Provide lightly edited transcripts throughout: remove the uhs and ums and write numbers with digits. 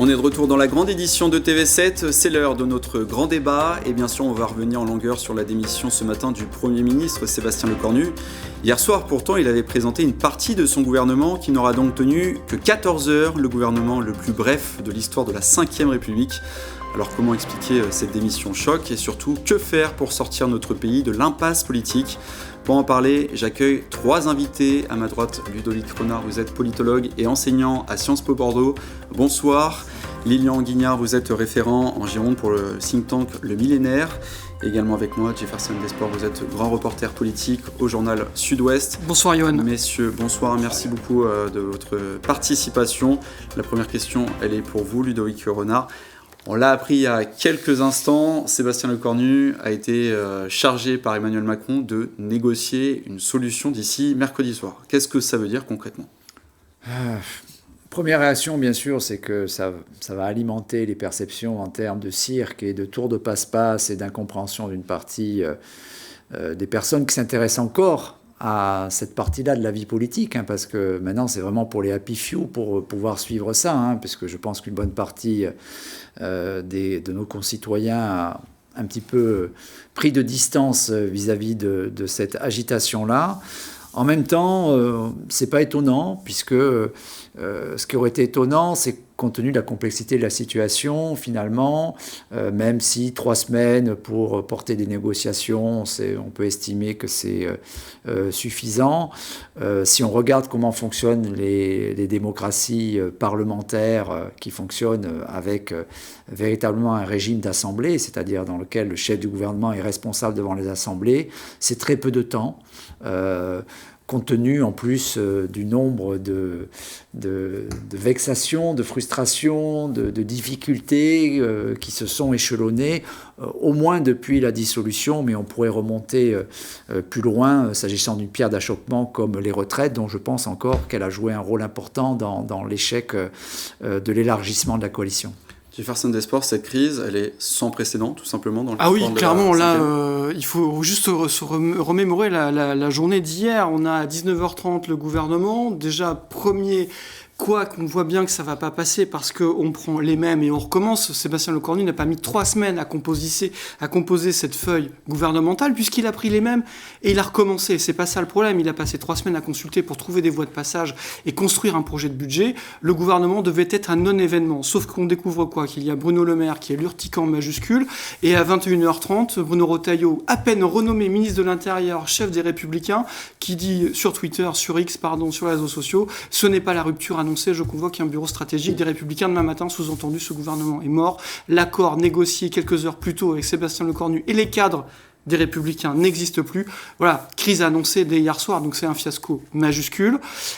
On est de retour dans la grande édition de TV7, c'est l'heure de notre grand débat et bien sûr on va revenir en longueur sur la démission ce matin du Premier ministre Sébastien Lecornu. Hier soir pourtant il avait présenté une partie de son gouvernement qui n'aura donc tenu que 14 heures, le gouvernement le plus bref de l'histoire de la Ve République. Alors comment expliquer cette démission choc et surtout que faire pour sortir notre pays de l'impasse politique ? Pour en parler, j'accueille 3 invités. À ma droite, Ludovic Renard, vous êtes politologue et enseignant à Sciences Po Bordeaux. Bonsoir. Lilian Guignard, vous êtes référent en Gironde pour le think tank Le Millénaire. Également avec moi, Jefferson Desport, vous êtes grand reporter politique au journal Sud-Ouest. Bonsoir Johan. Messieurs, bonsoir, merci beaucoup de votre participation. La première question, elle est pour vous, Ludovic Renard. On l'a appris il y a quelques instants, Sébastien Lecornu a été chargé par Emmanuel Macron de négocier une solution d'ici mercredi soir. Qu'est-ce que ça veut dire concrètement ? Première réaction, bien sûr, c'est que ça va alimenter les perceptions en termes de cirque et de tour de passe-passe et d'incompréhension d'une partie des personnes qui s'intéressent encore à cette partie-là de la vie politique, parce que maintenant c'est vraiment pour les happy few pour pouvoir suivre ça, puisque je pense qu'une bonne partie de nos concitoyens a un petit peu pris de distance vis-à-vis de cette agitation-là. En même temps, c'est pas étonnant, puisque ce qui aurait été étonnant, c'est compte tenu de la complexité de la situation, finalement, même si 3 semaines pour porter des négociations, on peut estimer que c'est suffisant. Si on regarde comment fonctionnent les démocraties parlementaires qui fonctionnent avec véritablement un régime d'assemblée, c'est-à-dire dans lequel le chef du gouvernement est responsable devant les assemblées, c'est très peu de temps. Compte tenu en plus du nombre de vexations, de frustrations, de difficultés qui se sont échelonnées, au moins depuis la dissolution, mais on pourrait remonter plus loin s'agissant d'une pierre d'achoppement comme les retraites, dont je pense encore qu'elle a joué un rôle important dans l'échec de l'élargissement de la coalition. Jefferson Desport, cette crise, elle est sans précédent, tout simplement, dans le Ah oui, clairement, là, il faut juste se remémorer la journée d'hier. On a à 19h30 le gouvernement, déjà premier... Quoi qu'on voit bien que ça va pas passer parce qu'on prend les mêmes et on recommence. Sébastien Lecornu n'a pas mis 3 semaines à composer cette feuille gouvernementale puisqu'il a pris les mêmes et il a recommencé. C'est pas ça le problème. Il a passé 3 semaines à consulter pour trouver des voies de passage et construire un projet de budget. Le gouvernement devait être un non-événement. Sauf qu'on découvre quoi ? Qu'il y a Bruno Le Maire qui est l'urticant majuscule et à 21h30, Bruno Retailleau, à peine renommé ministre de l'Intérieur, chef des Républicains, qui dit sur Twitter, sur les réseaux sociaux, ce n'est pas la rupture annoncée. Je convoque un bureau stratégique des Républicains demain matin, sous-entendu ce gouvernement est mort. L'accord négocié quelques heures plus tôt avec Sébastien Lecornu et les cadres des Républicains n'existe plus. Voilà, crise annoncée dès hier soir, donc c'est un fiasco majuscule.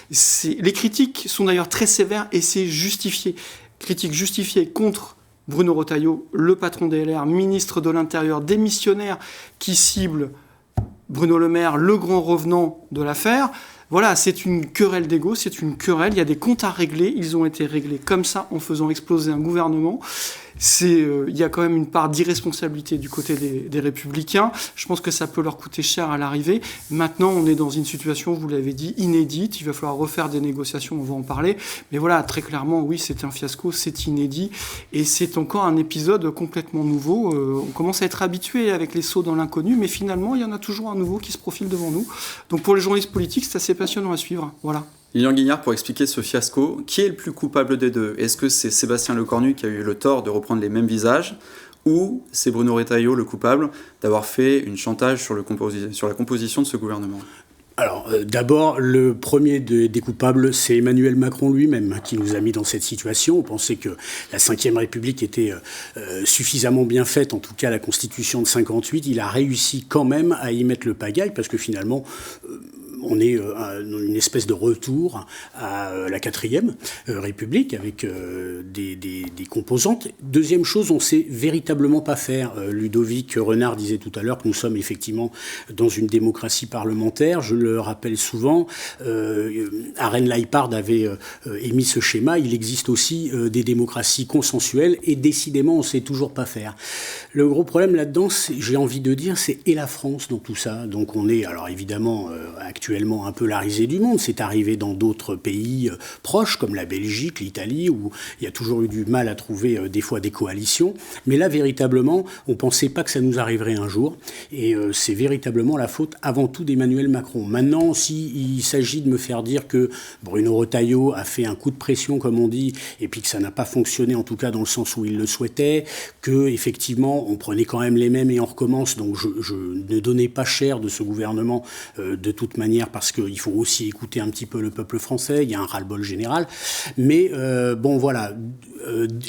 Les critiques sont d'ailleurs très sévères et c'est justifié. Critiques justifiées contre Bruno Retailleau, le patron des LR, ministre de l'Intérieur, démissionnaire, qui cible Bruno Le Maire, le grand revenant de l'affaire. Voilà, c'est une querelle d'ego, c'est une querelle, il y a des comptes à régler, ils ont été réglés comme ça en faisant exploser un gouvernement. Il y a quand même une part d'irresponsabilité du côté des Républicains. Je pense que ça peut leur coûter cher à l'arrivée. Maintenant, on est dans une situation, vous l'avez dit, inédite. Il va falloir refaire des négociations, on va en parler. Mais voilà, très clairement, oui, c'est un fiasco, c'est inédit. Et c'est encore un épisode complètement nouveau. On commence à être habitué avec les sauts dans l'inconnu, mais finalement, il y en a toujours un nouveau qui se profile devant nous. Donc pour les journalistes politiques, c'est assez passionnant à suivre. Voilà. Lilian Guignard, pour expliquer ce fiasco, qui est le plus coupable des deux ? Est-ce que c'est Sébastien Lecornu qui a eu le tort de reprendre les mêmes visages ou c'est Bruno Retailleau le coupable d'avoir fait une chantage sur la composition de ce gouvernement ? Alors, d'abord, le premier des coupables, c'est Emmanuel Macron lui-même qui nous a mis dans cette situation. On pensait que la Ve République était suffisamment bien faite, en tout cas la Constitution de 58. Il a réussi quand même à y mettre le pagaille parce que finalement... on est dans une espèce de retour à la 4e République avec des composantes. Deuxième chose, on ne sait véritablement pas faire. Ludovic Renard disait tout à l'heure que nous sommes effectivement dans une démocratie parlementaire. Je le rappelle souvent, Arène Leipard avait émis ce schéma. Il existe aussi des démocraties consensuelles et décidément, on ne sait toujours pas faire. Le gros problème là-dedans, j'ai envie de dire, c'est et la France dans tout ça. Donc on est, alors évidemment, actuellement, actuellement un peu la risée du monde. C'est arrivé dans d'autres pays proches, comme la Belgique, l'Italie, où il y a toujours eu du mal à trouver des fois des coalitions. Mais là, véritablement, on ne pensait pas que ça nous arriverait un jour. Et c'est véritablement la faute avant tout d'Emmanuel Macron. Maintenant, s'il s'agit de me faire dire que Bruno Retailleau a fait un coup de pression, comme on dit, et puis que ça n'a pas fonctionné, en tout cas dans le sens où il le souhaitait, que effectivement on prenait quand même les mêmes et on recommence. Donc je ne donnais pas cher de ce gouvernement de toute manière, parce qu'il faut aussi écouter un petit peu le peuple français. Il y a un ras-le-bol général. Mais bon, voilà,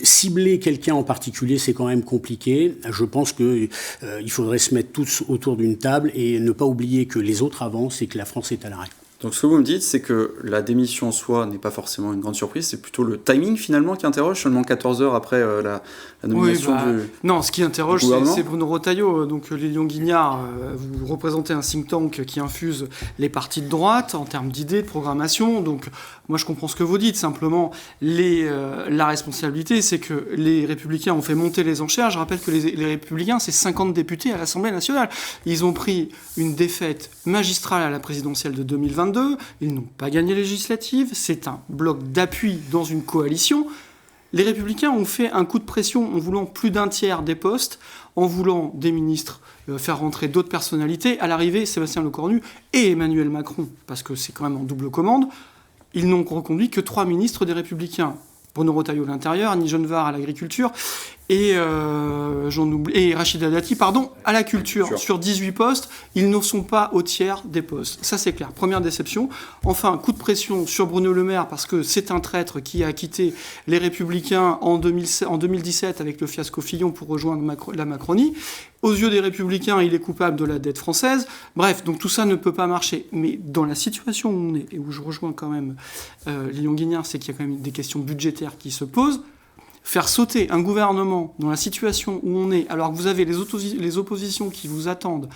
cibler quelqu'un en particulier, c'est quand même compliqué. Je pense qu'il faudrait se mettre tous autour d'une table et ne pas oublier que les autres avancent et que la France est à l'arrêt. Donc ce que vous me dites, c'est que la démission en soi n'est pas forcément une grande surprise, c'est plutôt le timing finalement qui interroge, seulement 14 heures après la nomination du... Non, ce qui interroge, c'est Bruno Retailleau. Donc les Lyon-Guignard, vous représentez un think tank qui infuse les partis de droite en termes d'idées, de programmation. Donc moi je comprends ce que vous dites, simplement la responsabilité, c'est que les Républicains ont fait monter les enchères. Je rappelle que les Républicains, c'est 50 députés à l'Assemblée nationale. Ils ont pris une défaite magistrale à la présidentielle de 2022. Ils n'ont pas gagné législative, c'est un bloc d'appui dans une coalition. Les Républicains ont fait un coup de pression en voulant plus d'un tiers des postes, en voulant des ministres faire rentrer d'autres personnalités. À l'arrivée, Sébastien Lecornu et Emmanuel Macron, parce que c'est quand même en double commande, ils n'ont reconduit que 3 ministres des Républicains. Bruno Retailleau à l'intérieur, Annie Genevard à l'agriculture et Rachida Dati, à la culture. Sur 18 postes, ils ne sont pas au tiers des postes. Ça, c'est clair. Première déception. Enfin, coup de pression sur Bruno Le Maire, parce que c'est un traître qui a quitté les Républicains en 2017 avec le fiasco Fillon pour rejoindre la Macronie. Aux yeux des Républicains, il est coupable de la dette française. Bref, donc tout ça ne peut pas marcher. Mais dans la situation où on est, et où je rejoins quand même Lyon Guignard, c'est qu'il y a quand même des questions budgétaires qui se posent. Faire sauter un gouvernement dans la situation où on est, alors que vous avez les oppositions qui vous attendent,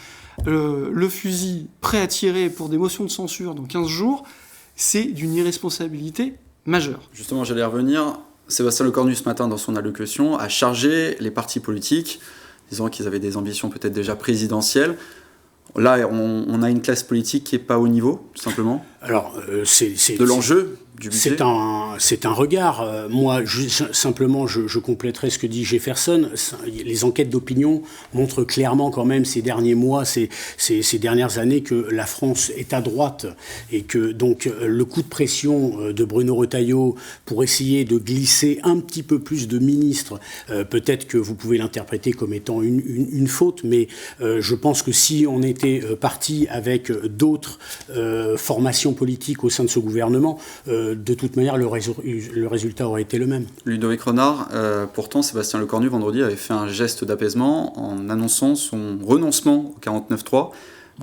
le fusil prêt à tirer pour des motions de censure dans 15 jours, c'est d'une irresponsabilité majeure. Justement, j'allais revenir. Sébastien Lecornu, ce matin, dans son allocution, a chargé les partis politiques, disant qu'ils avaient des ambitions peut-être déjà présidentielles. Là, on a une classe politique qui n'est pas au niveau, tout simplement. Alors, de l'enjeu du budget. C'est un regard. Moi, simplement, je compléterai ce que dit Jefferson. Les enquêtes d'opinion montrent clairement quand même ces derniers mois, ces dernières années, que la France est à droite et que donc le coup de pression de Bruno Retailleau pour essayer de glisser un petit peu plus de ministres, peut-être que vous pouvez l'interpréter comme étant une faute, mais je pense que si on était parti avec d'autres formations politiques au sein de ce gouvernement, de toute manière, le résultat aurait été le même. Ludovic Renard, pourtant, Sébastien Lecornu, vendredi, avait fait un geste d'apaisement en annonçant son renoncement au 49.3.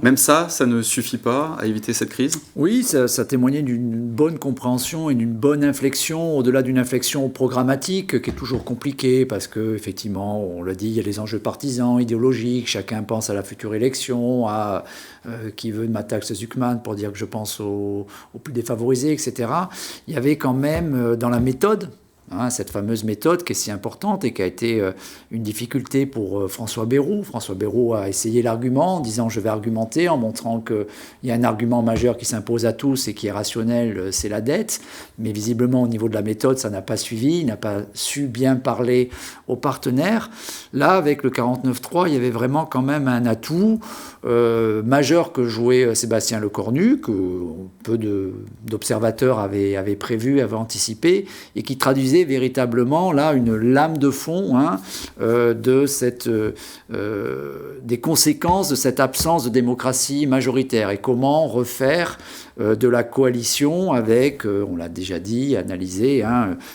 Même ça ne suffit pas à éviter cette crise ? Oui, ça témoignait d'une bonne compréhension et d'une bonne inflexion, au-delà d'une inflexion programmatique qui est toujours compliquée parce que, effectivement, on l'a dit, il y a les enjeux partisans, idéologiques, chacun pense à la future élection, à qui veut de ma taxe Zuckman pour dire que je pense aux plus défavorisés, etc. Il y avait quand même dans la méthode, cette fameuse méthode qui est si importante et qui a été une difficulté pour François Bayrou. François Bayrou a essayé l'argument en disant « je vais argumenter » en montrant qu'il y a un argument majeur qui s'impose à tous et qui est rationnel, c'est la dette. Mais visiblement, au niveau de la méthode, ça n'a pas suivi, il n'a pas su bien parler aux partenaires. Là, avec le 49.3, il y avait vraiment quand même un atout majeur que jouait Sébastien Lecornu, que peu d'observateurs avaient prévu, avaient anticipé, et qui traduisait véritablement là une lame de fond des conséquences de cette absence de démocratie majoritaire et comment refaire de la coalition avec, on l'a déjà dit, analysé,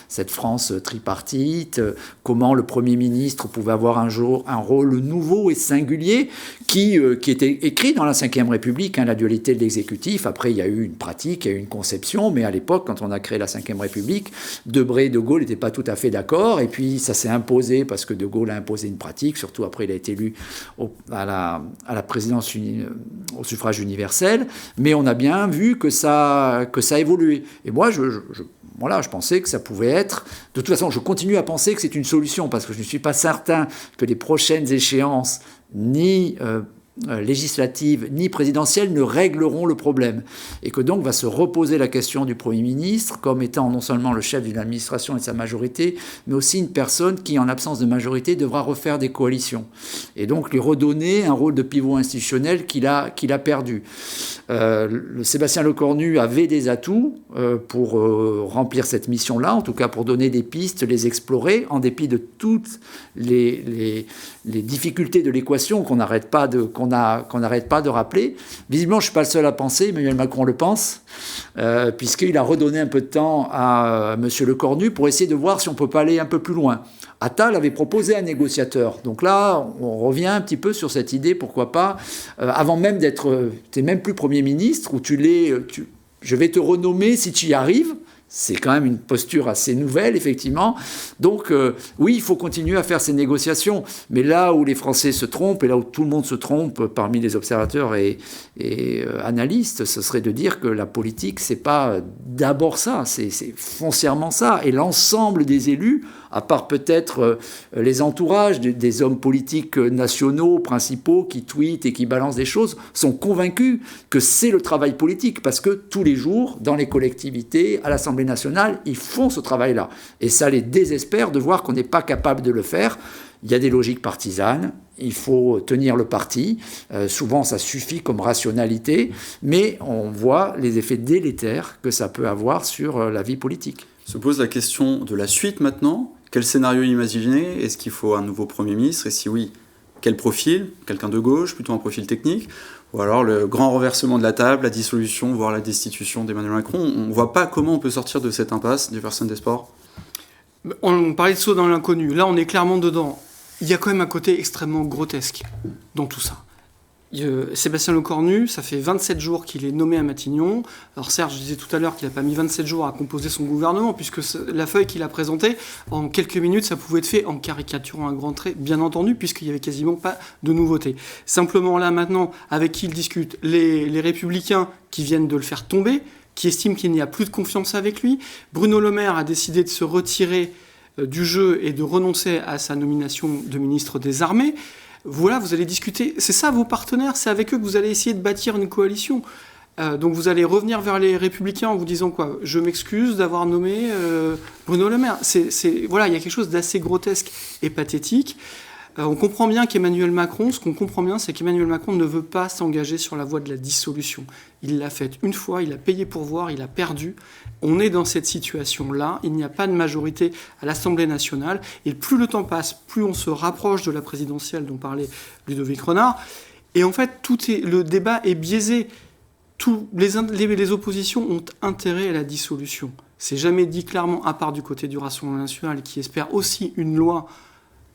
cette France tripartite, comment le Premier ministre pouvait avoir un jour un rôle nouveau et singulier qui était écrit dans la Ve République, la dualité de l'exécutif. Après, il y a eu une pratique, il y a eu une conception, mais à l'époque, quand on a créé la Ve République, Debré et De Gaulle n'étaient pas tout à fait d'accord, et puis ça s'est imposé parce que De Gaulle a imposé une pratique, surtout après il a été élu à la présidence au suffrage universel, mais on a bien vu que ça a évolué. Et moi, je pensais que ça pouvait être... De toute façon, je continue à penser que c'est une solution, parce que je ne suis pas certain que les prochaines échéances, ni législatives ni présidentielles ne régleront le problème. Et que donc va se reposer la question du Premier ministre comme étant non seulement le chef d'une administration et de sa majorité, mais aussi une personne qui, en absence de majorité, devra refaire des coalitions. Et donc lui redonner un rôle de pivot institutionnel qu'il a perdu. Sébastien Lecornu avait des atouts pour remplir cette mission-là, en tout cas pour donner des pistes, les explorer, en dépit de toutes les difficultés de l'équation qu'on n'arrête pas de rappeler. Visiblement, je ne suis pas le seul à penser, Emmanuel Macron le pense, puisqu'il a redonné un peu de temps à M. Lecornu pour essayer de voir si on ne peut pas aller un peu plus loin. Attal avait proposé un négociateur. Donc là, on revient un petit peu sur cette idée, pourquoi pas, avant même d'être... tu n'es même plus Premier ministre, ou je vais te renommer si tu y arrives. C'est quand même une posture assez nouvelle, effectivement. Donc, oui, il faut continuer à faire ces négociations. Mais là où les Français se trompent, et là où tout le monde se trompe parmi les observateurs et analystes, ce serait de dire que la politique, c'est pas d'abord ça, c'est foncièrement ça. Et l'ensemble des élus, à part peut-être les entourages des hommes politiques nationaux, principaux, qui tweetent et qui balancent des choses, sont convaincus que c'est le travail politique. Parce que tous les jours, dans les collectivités, à l'Assemblée nationale, ils font ce travail-là. Et ça les désespère de voir qu'on n'est pas capable de le faire. Il y a des logiques partisanes, il faut tenir le parti. Souvent, ça suffit comme rationalité, mais on voit les effets délétères que ça peut avoir sur la vie politique. Se pose la question de la suite maintenant. Quel scénario imaginer ? Est-ce qu'il faut un nouveau Premier ministre ? Et si oui, quel profil ? Quelqu'un de gauche, plutôt un profil technique ? Ou alors le grand renversement de la table, la dissolution, voire la destitution d'Emmanuel Macron. On ne voit pas comment on peut sortir de cette impasse, Jefferson Desport. On parlait de saut dans l'inconnu. Là, on est clairement dedans. Il y a quand même un côté extrêmement grotesque dans tout ça. Sébastien Lecornu, ça fait 27 jours qu'il est nommé à Matignon. Alors certes, je disais tout à l'heure qu'il n'a pas mis 27 jours à composer son gouvernement, puisque la feuille qu'il a présentée, en quelques minutes, ça pouvait être fait en caricaturant un grand trait, bien entendu, puisqu'il n'y avait quasiment pas de nouveautés. Simplement là, maintenant, avec qui il discute ? Les Républicains qui viennent de le faire tomber, qui estiment qu'il n'y a plus de confiance avec lui. Bruno Le Maire a décidé de se retirer du jeu et de renoncer à sa nomination de ministre des Armées. Voilà, vous allez discuter, c'est ça vos partenaires, c'est avec eux que vous allez essayer de bâtir une coalition. Donc vous allez revenir vers les Républicains en vous disant quoi ? Je m'excuse d'avoir nommé Bruno Le Maire. Voilà, il y a quelque chose d'assez grotesque et pathétique. On comprend bien ce qu'on comprend bien, c'est qu'Emmanuel Macron ne veut pas s'engager sur la voie de la dissolution. Il l'a fait une fois, il a payé pour voir, il a perdu. On est dans cette situation-là, il n'y a pas de majorité à l'Assemblée nationale, et plus le temps passe, plus on se rapproche de la présidentielle dont parlait Ludovic Renard, et en fait, le débat est biaisé. Les oppositions ont intérêt à la dissolution. C'est jamais dit clairement, à part du côté du Rassemblement national, qui espère aussi une loi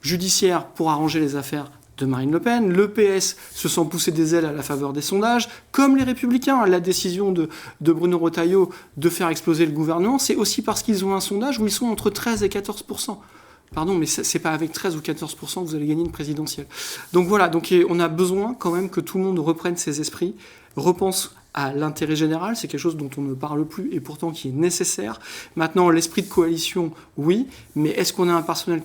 judiciaire pour arranger les affaires de Marine Le Pen. Le PS se sent pousser des ailes à la faveur des sondages, comme les Républicains. La décision de Bruno Retailleau de faire exploser le gouvernement, c'est aussi parce qu'ils ont un sondage où ils sont entre 13 et 14%. Pardon, mais c'est pas avec 13 ou 14% que vous allez gagner une présidentielle. Donc voilà, on a besoin quand même que tout le monde reprenne ses esprits, repense à l'intérêt général, c'est quelque chose dont on ne parle plus et pourtant qui est nécessaire. Maintenant, l'esprit de coalition, oui, mais est-ce qu'on a un personnel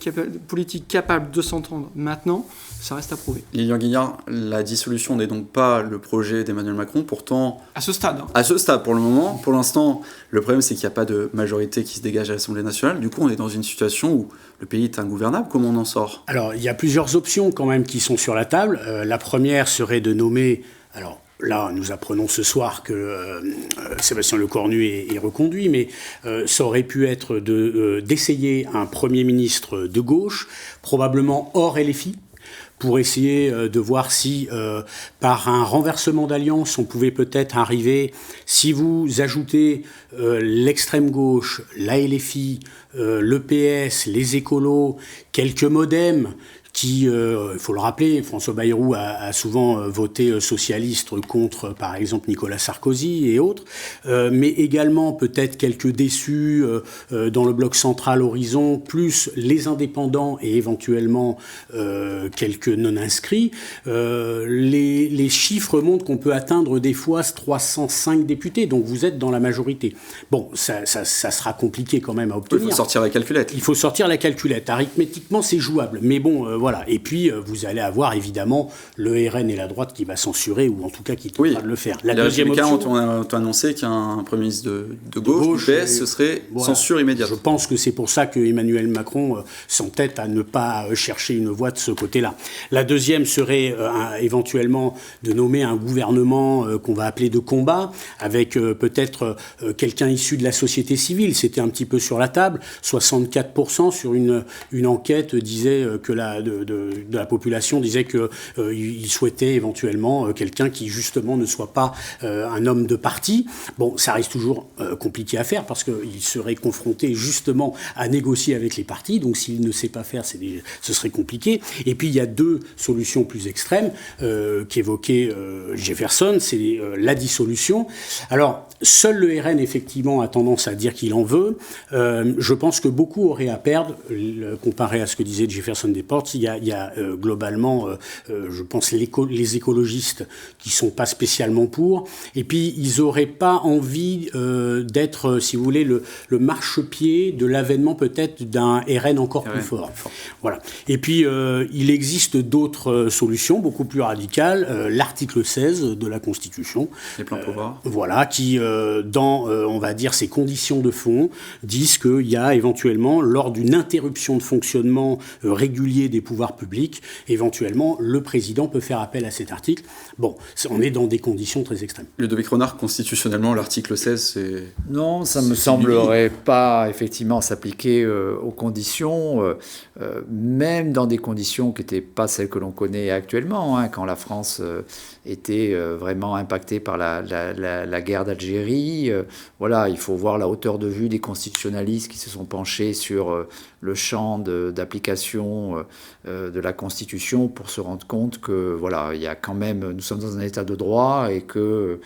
politique capable de s'entendre maintenant ? Ça reste à prouver. Lilian Guignard, la dissolution n'est donc pas le projet d'Emmanuel Macron, pourtant... À ce stade. À ce stade, pour le moment. Pour l'instant, le problème, c'est qu'il n'y a pas de majorité qui se dégage à l'Assemblée nationale. Du coup, on est dans une situation où le pays est ingouvernable. Comment on en sort ? Alors, il y a plusieurs options quand même qui sont sur la table. La première serait de nommer... Alors, là, nous apprenons ce soir que Sébastien Lecornu est reconduit, mais ça aurait pu être d'essayer un Premier ministre de gauche, probablement hors LFI, pour essayer de voir si, par un renversement d'alliance, on pouvait peut-être arriver, si vous ajoutez l'extrême gauche, la LFI, le PS, les écolos, quelques modems, qui, il faut le rappeler, François Bayrou a souvent voté socialiste contre, par exemple, Nicolas Sarkozy et autres, mais également peut-être quelques déçus dans le bloc central Horizon, plus les indépendants et éventuellement quelques non-inscrits. Les chiffres montrent qu'on peut atteindre des fois 305 députés, donc vous êtes dans la majorité. Bon, ça sera compliqué quand même à obtenir. Il faut sortir la calculette. Il faut sortir la calculette. Arithmétiquement, c'est jouable, mais bon, voilà. Voilà. Et puis, vous allez avoir évidemment le RN et la droite qui va censurer, ou en tout cas qui tentera de le faire. La deuxième option, ont annoncé qu'un Premier ministre de gauche, du PS, ce serait censure immédiate. Je pense que c'est pour ça que Emmanuel Macron s'entête à ne pas chercher une voie de ce côté-là. La deuxième serait éventuellement de nommer un gouvernement qu'on va appeler de combat, avec peut-être quelqu'un issu de la société civile. C'était un petit peu sur la table. 64% sur une enquête disait que de la population disait qu'il souhaitait éventuellement quelqu'un qui justement ne soit pas un homme de parti. Bon, ça reste toujours compliqué à faire parce qu'il serait confronté justement à négocier avec les partis. Donc s'il ne sait pas faire, ce serait compliqué. Et puis il y a deux solutions plus extrêmes qu'évoquait Jefferson, c'est la dissolution. Alors seul le RN effectivement a tendance à dire qu'il en veut. Je pense que beaucoup auraient à perdre, comparé à ce que disait Jefferson Deportes. Il y a globalement, je pense, les écologistes qui sont pas spécialement pour. Et puis ils auraient pas envie d'être, si vous voulez, le marchepied de l'avènement peut-être d'un RN encore plus fort. Voilà. Et puis il existe d'autres solutions beaucoup plus radicales. L'article 16 de la Constitution. Les plans pouvoir. Voilà, qui dans, on va dire, ces conditions de fond, disent qu'il y a éventuellement, lors d'une interruption de fonctionnement régulier des pouvoirs publics, éventuellement, le président peut faire appel à cet article. Bon, on est dans des conditions très extrêmes. Ludovic Renard, constitutionnellement, l'article 16, c'est... Non, ça ne me semblerait pas effectivement s'appliquer aux conditions, même dans des conditions qui n'étaient pas celles que l'on connaît actuellement, hein, quand la France était vraiment impactée par la guerre d'Algérie. Voilà, il faut voir la hauteur de vue des constitutionnalistes qui se sont penchés sur le champ d'application de la Constitution pour se rendre compte que voilà, il y a quand même, nous sommes dans un état de droit et que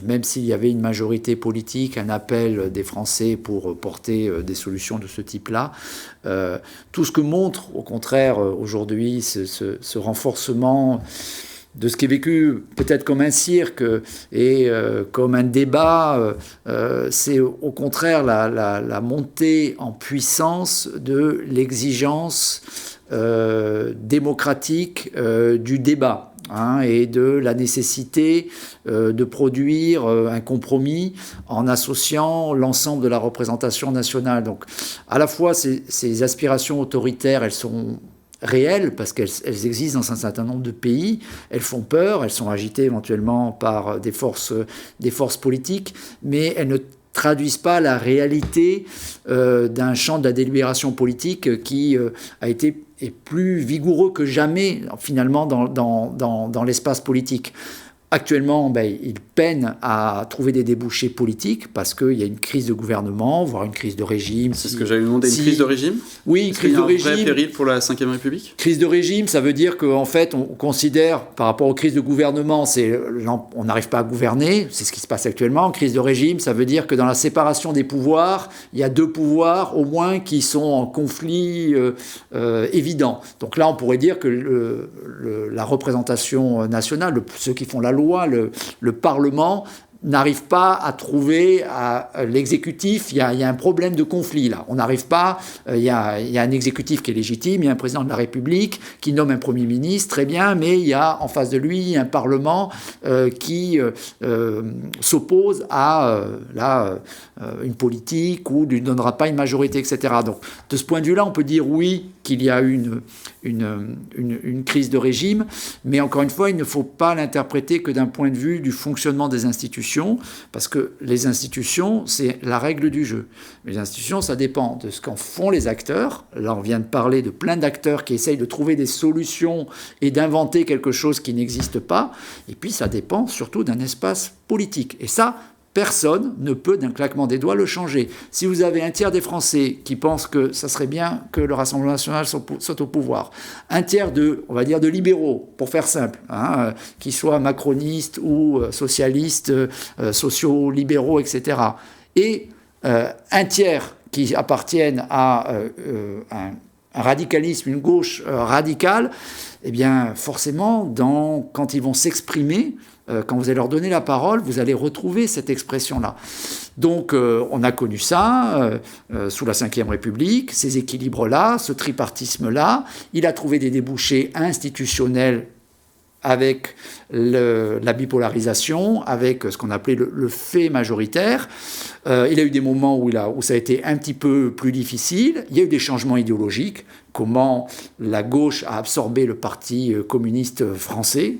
même s'il y avait une majorité politique, un appel des Français pour porter des solutions de ce type-là, tout ce que montre au contraire aujourd'hui ce renforcement de ce qui est vécu peut-être comme un cirque et comme un débat, c'est au contraire la montée en puissance de l'exigence démocratique du débat. Et de la nécessité de produire un compromis en associant l'ensemble de la représentation nationale. Donc, à la fois, ces aspirations autoritaires, elles sont réelles parce qu'elles existent dans un certain nombre de pays, elles font peur, elles sont agitées éventuellement par des forces politiques, mais elles ne traduisent pas la réalité d'un champ de la délibération politique qui est plus vigoureux que jamais finalement dans l'espace politique. Actuellement, il peine à trouver des débouchés politiques parce qu'il y a une crise de gouvernement, voire une crise de régime. C'est ce que j'avais demandé, une crise de régime ? Oui, crise de régime. Un vrai péril pour la Ve République ? Crise de régime, ça veut dire qu'en fait, on considère, par rapport aux crises de gouvernement, on n'arrive pas à gouverner, c'est ce qui se passe actuellement. Crise de régime, ça veut dire que dans la séparation des pouvoirs, il y a deux pouvoirs au moins qui sont en conflit évident. Donc là, on pourrait dire que la représentation nationale, ceux qui font la loi, le Parlement n'arrive pas à trouver l'exécutif. Il y a un problème de conflit là. On n'arrive pas. Il y a un exécutif qui est légitime, il y a un président de la République qui nomme un Premier ministre, très bien, mais il y a en face de lui un Parlement qui s'oppose à une politique ou ne lui donnera pas une majorité, etc. Donc de ce point de vue-là, on peut dire oui qu'il y a une crise de régime, mais encore une fois, il ne faut pas l'interpréter que d'un point de vue du fonctionnement des institutions, parce que les institutions, c'est la règle du jeu. Les institutions, ça dépend de ce qu'en font les acteurs. Là, on vient de parler de plein d'acteurs qui essayent de trouver des solutions et d'inventer quelque chose qui n'existe pas. Et puis, ça dépend surtout d'un espace politique. Et ça, personne ne peut, d'un claquement des doigts, le changer. Si vous avez un tiers des Français qui pensent que ça serait bien que le Rassemblement national soit au pouvoir, un tiers on va dire, de libéraux, pour faire simple, qui soient macronistes ou socialistes, sociaux-libéraux, etc., et un tiers qui appartiennent à un radicalisme, une gauche radicale, eh bien, forcément, quand ils vont s'exprimer, quand vous allez leur donner la parole, vous allez retrouver cette expression-là. Donc, on a connu ça sous la Ve République, ces équilibres-là, ce tripartisme-là. Il a trouvé des débouchés institutionnels avec la bipolarisation, avec ce qu'on appelait le fait majoritaire. Il y a eu des moments où ça a été un petit peu plus difficile. Il y a eu des changements idéologiques. Comment la gauche a absorbé le Parti communiste français,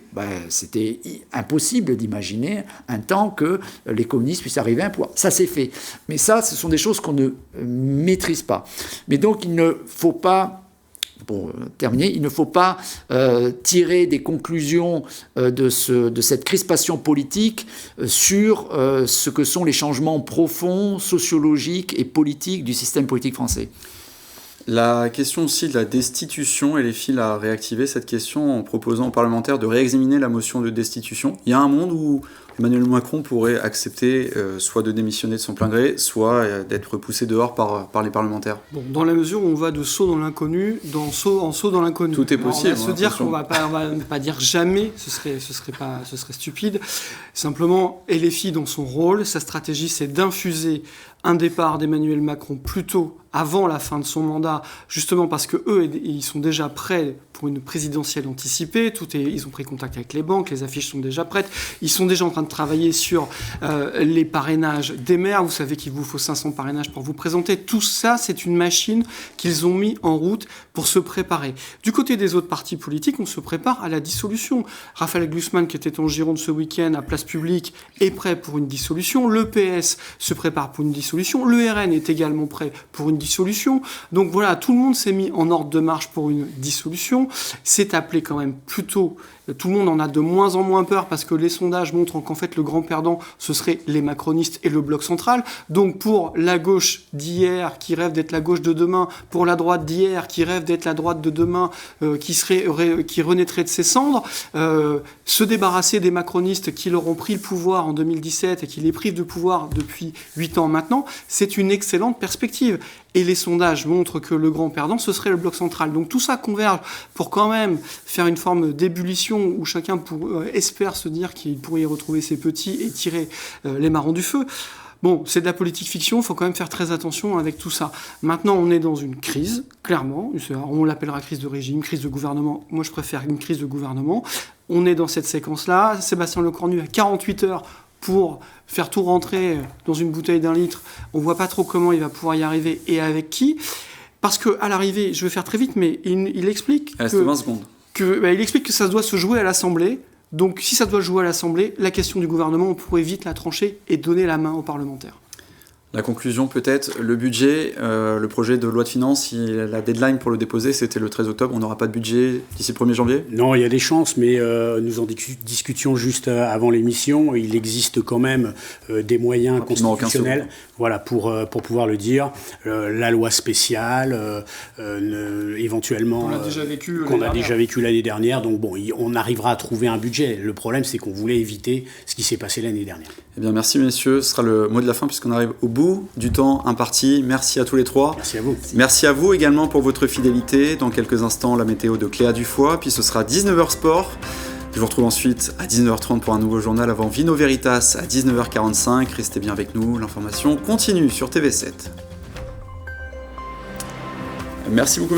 c'était impossible d'imaginer un temps que les communistes puissent arriver à un pouvoir. Ça s'est fait. Mais ça, ce sont des choses qu'on ne maîtrise pas. Mais donc, il ne faut pas... Pour terminer, il ne faut pas tirer des conclusions de cette crispation politique sur ce que sont les changements profonds, sociologiques et politiques du système politique français. La question aussi de la destitution, LFI a réactivé cette question en proposant aux parlementaires de réexaminer la motion de destitution. Il y a un monde où Emmanuel Macron pourrait accepter soit de démissionner de son plein gré, soit d'être repoussé dehors par les parlementaires. Bon, dans la mesure où on va de saut dans l'inconnu, en saut dans l'inconnu. Tout est possible. On va se dire qu'on va pas dire jamais, ce serait stupide. Simplement, LFI dans son rôle, sa stratégie, c'est d'infuser un départ d'Emmanuel Macron plus tôt, avant la fin de son mandat, justement parce que eux, ils sont déjà prêts pour une présidentielle anticipée. Ils ont pris contact avec les banques, les affiches sont déjà prêtes. Ils sont déjà en train de travailler sur les parrainages des maires. Vous savez qu'il vous faut 500 parrainages pour vous présenter. Tout ça, c'est une machine qu'ils ont mis en route pour se préparer. Du côté des autres partis politiques, on se prépare à la dissolution. Raphaël Glucksmann, qui était en Gironde ce week-end à Place Publique, est prêt pour une dissolution. Le PS se prépare pour une dissolution. Le RN est également prêt pour une dissolution. Donc voilà, tout le monde s'est mis en ordre de marche pour une dissolution. C'est appelé quand même plutôt... Tout le monde en a de moins en moins peur parce que les sondages montrent qu'en fait le grand perdant, ce serait les macronistes et le bloc central. Donc pour la gauche d'hier qui rêve d'être la gauche de demain, pour la droite d'hier qui rêve d'être la droite de demain, qui renaîtrait de ses cendres, se débarrasser des macronistes qui leur ont pris le pouvoir en 2017 et qui les privent de pouvoir depuis 8 ans maintenant, c'est une excellente perspective. Et les sondages montrent que le grand perdant, ce serait le bloc central. Donc tout ça converge pour quand même faire une forme d'ébullition où chacun espère se dire qu'il pourrait y retrouver ses petits et tirer les marrons du feu. Bon, c'est de la politique fiction, il faut quand même faire très attention avec tout ça. Maintenant, on est dans une crise, clairement. On l'appellera crise de régime, crise de gouvernement. Moi, je préfère une crise de gouvernement. On est dans cette séquence-là. Sébastien Lecornu a 48 heures pour faire tout rentrer dans une bouteille d'1 litre. On ne voit pas trop comment il va pouvoir y arriver et avec qui. Parce qu'à l'arrivée, je vais faire très vite, mais il explique reste 20 secondes. Il explique que ça doit se jouer à l'Assemblée. Donc si ça doit jouer à l'Assemblée, la question du gouvernement, on pourrait vite la trancher et donner la main aux parlementaires. La conclusion peut-être, le budget, le projet de loi de finances, la deadline pour le déposer, c'était le 13 octobre. On n'aura pas de budget d'ici le 1er janvier ? Non, il y a des chances, mais nous en discutions juste avant l'émission. Il existe quand même des moyens constitutionnels pour pouvoir le dire. La loi spéciale, éventuellement, qu'on a déjà vécu l'année dernière. Donc bon, on arrivera à trouver un budget. Le problème, c'est qu'on voulait éviter ce qui s'est passé l'année dernière. Eh bien, merci messieurs. Ce sera le mot de la fin puisqu'on arrive au bout du temps imparti. Merci à tous les trois. Merci à vous. Merci à vous également pour votre fidélité. Dans quelques instants, la météo de Cléa Dufoy. Puis ce sera 19h Sport. Je vous retrouve ensuite à 19h30 pour un nouveau journal avant Vino Veritas à 19h45. Restez bien avec nous. L'information continue sur TV7. Merci beaucoup.